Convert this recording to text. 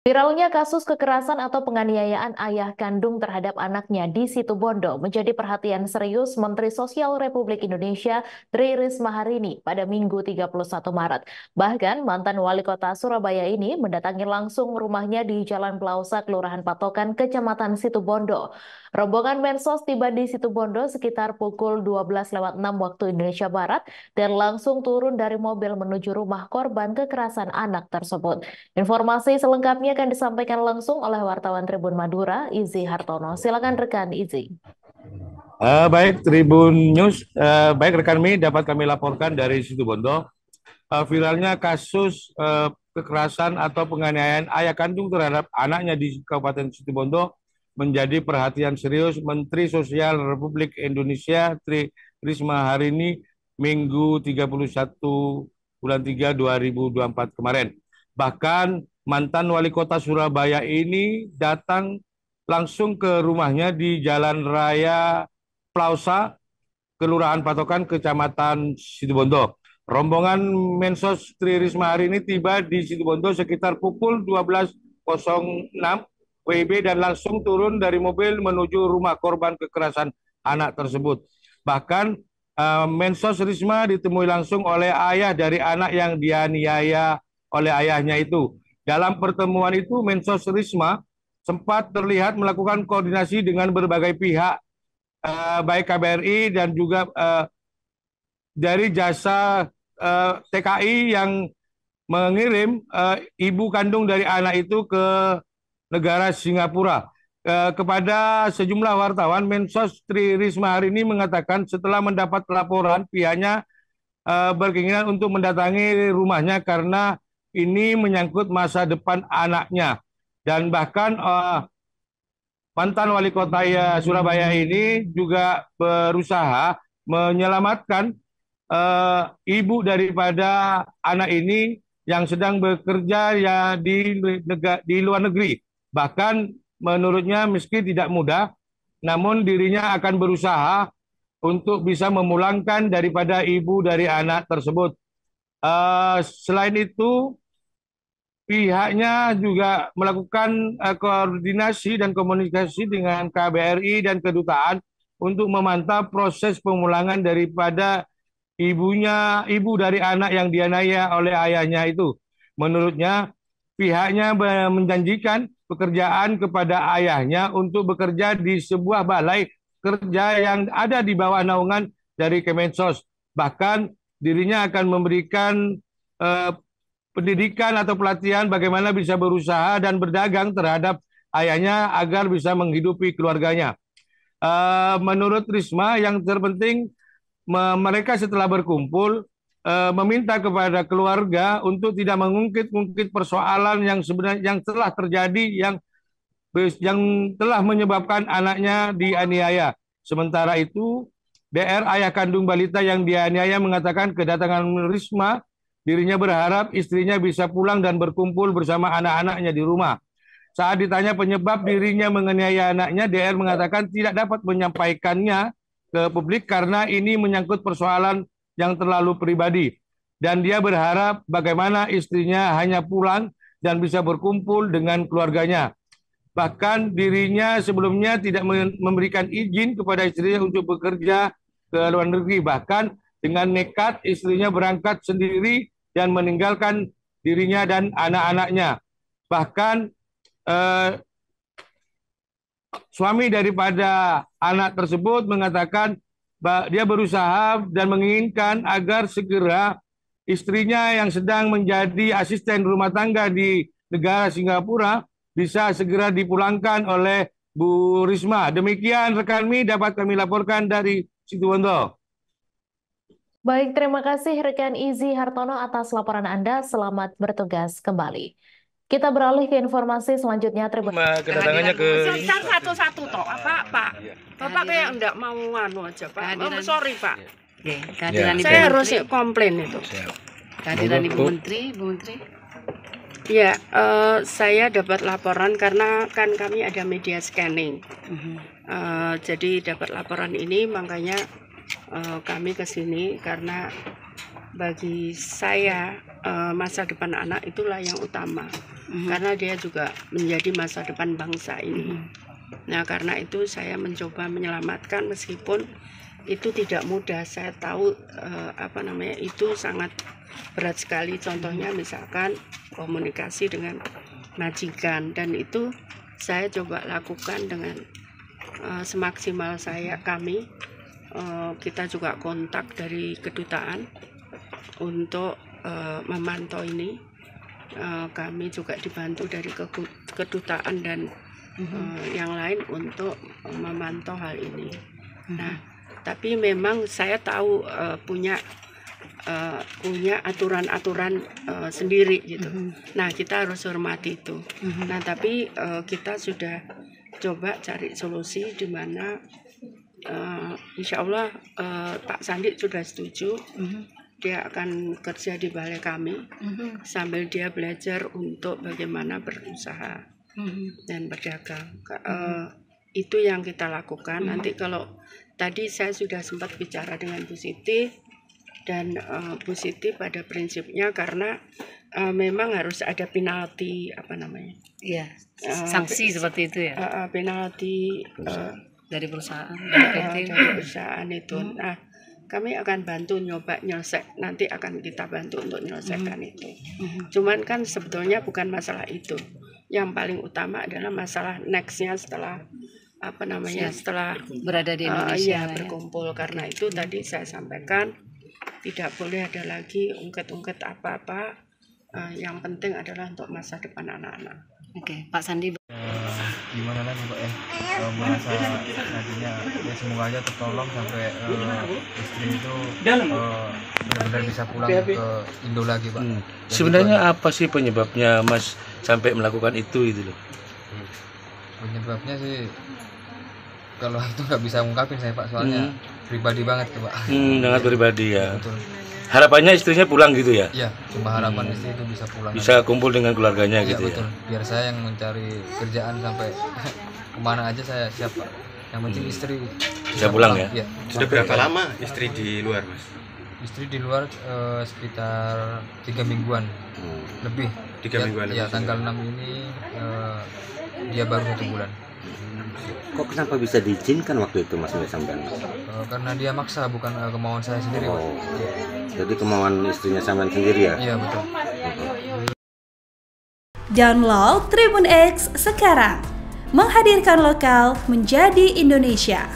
Viralnya kasus kekerasan atau penganiayaan ayah kandung terhadap anaknya di Situbondo menjadi perhatian serius Menteri Sosial Republik Indonesia Tri Risma hari ini pada Minggu 31 Maret. Bahkan mantan wali kota Surabaya ini mendatangi langsung rumahnya di Jalan Plausa, Kelurahan Patokan, Kecamatan Situbondo. Rombongan Mensos tiba di Situbondo sekitar pukul 12:06 waktu Indonesia Barat dan langsung turun dari mobil menuju rumah korban kekerasan anak tersebut. Informasi selengkapnya akan disampaikan langsung oleh wartawan Tribun Madura, Izzy Hartono. Silakan rekan Izzy. Baik Tribun News, baik rekan kami dapat kami laporkan dari Situbondo. Viralnya kasus kekerasan atau penganiayaan ayah kandung terhadap anaknya di Kabupaten Situbondo menjadi perhatian serius Menteri Sosial Republik Indonesia Tri Risma hari ini Minggu 31 bulan 3 2024 kemarin. Bahkan mantan wali kota Surabaya ini datang langsung ke rumahnya di Jalan Raya Plausa, Kelurahan Patokan, Kecamatan Situbondo. Rombongan Mensos Tri Risma hari ini tiba di Situbondo sekitar pukul 12.06 WIB dan langsung turun dari mobil menuju rumah korban kekerasan anak tersebut. Bahkan Mensos Risma ditemui langsung oleh ayah dari anak yang dianiaya oleh ayahnya itu. Dalam pertemuan itu Mensos Risma sempat terlihat melakukan koordinasi dengan berbagai pihak, baik KBRI dan juga dari jasa TKI yang mengirim ibu kandung dari anak itu ke negara Singapura. Kepada sejumlah wartawan, Mensos Tri Risma hari ini mengatakan setelah mendapat laporan pihaknya berkeinginan untuk mendatangi rumahnya karena ini menyangkut masa depan anaknya. Dan bahkan mantan wali kota Surabaya ini juga berusaha menyelamatkan ibu daripada anak ini yang sedang bekerja ya di luar negeri. Bahkan menurutnya meski tidak mudah, namun dirinya akan berusaha untuk bisa memulangkan daripada ibu dari anak tersebut. Selain itu, pihaknya juga melakukan koordinasi dan komunikasi dengan KBRI dan kedutaan untuk memantau proses pemulangan daripada ibu dari anak yang dianiaya oleh ayahnya itu. Menurutnya, pihaknya menjanjikan pekerjaan kepada ayahnya untuk bekerja di sebuah balai kerja yang ada di bawah naungan dari Kemensos. Bahkan dirinya akan memberikan eh, pendidikan atau pelatihan bagaimana bisa berusaha dan berdagang terhadap ayahnya agar bisa menghidupi keluarganya. Menurut Risma, yang terpenting mereka setelah berkumpul meminta kepada keluarga untuk tidak mengungkit-ungkit persoalan yang sebenarnya yang telah terjadi yang telah menyebabkan anaknya dianiaya. Sementara itu, DR ayah kandung balita yang dianiaya mengatakan kedatangan Risma, dirinya berharap istrinya bisa pulang dan berkumpul bersama anak-anaknya di rumah. Saat ditanya penyebab dirinya menganiaya anaknya, DR mengatakan tidak dapat menyampaikannya ke publik karena ini menyangkut persoalan yang terlalu pribadi. Dan dia berharap bagaimana istrinya hanya pulang dan bisa berkumpul dengan keluarganya. Bahkan dirinya sebelumnya tidak memberikan izin kepada istrinya untuk bekerja ke luar negeri. Bahkan dengan nekat istrinya berangkat sendiri dan meninggalkan dirinya dan anak-anaknya. Bahkan eh, suami daripada anak tersebut mengatakan dia berusaha dan menginginkan agar segera istrinya yang sedang menjadi asisten rumah tangga di negara Singapura bisa segera dipulangkan oleh Bu Risma. Demikian rekan kami dapat kami laporkan dari Situbondo. Baik, terima kasih rekan Izzy Hartono atas laporan Anda. Selamat bertugas kembali. Kita beralih ke informasi selanjutnya. Kedatangannya ke kan satu-satu toh Pak. Bapak kayak enggak mau anu aja Pak. Oh, sorry Pak. Oke, kehadiran Ibu Saya Menteri. harus komplain itu. Kehadiran Ibu Menteri, Bu Menteri. Ya, saya dapat laporan karena kan kami ada media scanning. Jadi dapat laporan ini makanya kami ke sini karena bagi saya masa depan anak itulah yang utama. karena dia juga menjadi masa depan bangsa ini. Nah, karena itu saya mencoba menyelamatkan meskipun itu tidak mudah. Saya tahu itu sangat berat sekali. Contohnya misalkan komunikasi dengan majikan, dan itu saya coba lakukan dengan semaksimal kami. Kita juga kontak dari kedutaan untuk memantau ini. Kami juga dibantu dari kedutaan dan yang lain untuk memantau hal ini. Nah, tapi memang saya tahu punya aturan-aturan sendiri gitu. Nah, kita harus hormati itu. Nah, tapi kita sudah coba cari solusi di mana insya Allah Pak Sandi sudah setuju. Dia akan kerja di balai kami sambil dia belajar untuk bagaimana berusaha dan berdagang. Itu yang kita lakukan. Nanti kalau tadi saya sudah sempat bicara dengan Bu Siti, dan Bu Siti pada prinsipnya karena memang harus ada penalti sanksi seperti itu ya. Penalti dari perusahaan, dari perusahaan itu. Nah, kami akan bantu nanti akan kita bantu untuk menyelesaikan itu. Cuman kan sebetulnya bukan masalah itu. Yang paling utama adalah masalah nextnya setelah setelah berada di Indonesia berkumpul. Karena itu tadi saya sampaikan tidak boleh ada lagi ungkit-ungkit apa-apa. Yang penting adalah untuk masa depan anak-anak. Oke, Pak Sandi. Gimana lagi Pak merasa nantinya ya semoga aja tertolong sampai istri itu benar-benar bisa pulang ke Indo lagi Pak. Sebenarnya apa sih penyebabnya Mas sampai melakukan itu loh? Penyebabnya sih kalau itu nggak bisa ngungkapin saya Pak, soalnya pribadi banget tuh Pak. Sangat pribadi ya. Betul. Harapannya istrinya pulang gitu ya? Iya, cuma harapan istri itu bisa pulang. Bisa kumpul dengan keluarganya gitu betul. Ya. Biar saya yang mencari kerjaan sampai kemana aja saya siap Pak. Yang penting istri bisa pulang ya? Ya. Sudah berapa lama istri di luar Mas? Istri di luar sekitar 3 mingguan lebih. 3 mingguan lebih. Ya, tanggal 6 ini dia baru 1 bulan. Kok kenapa bisa diizinkan waktu itu Mas sampean? Karena dia maksa, bukan kemauan saya sendiri Pak. Jadi kemauan istrinya sampean sendiri ya? Iya betul. Download Tribun X sekarang, menghadirkan lokal menjadi Indonesia.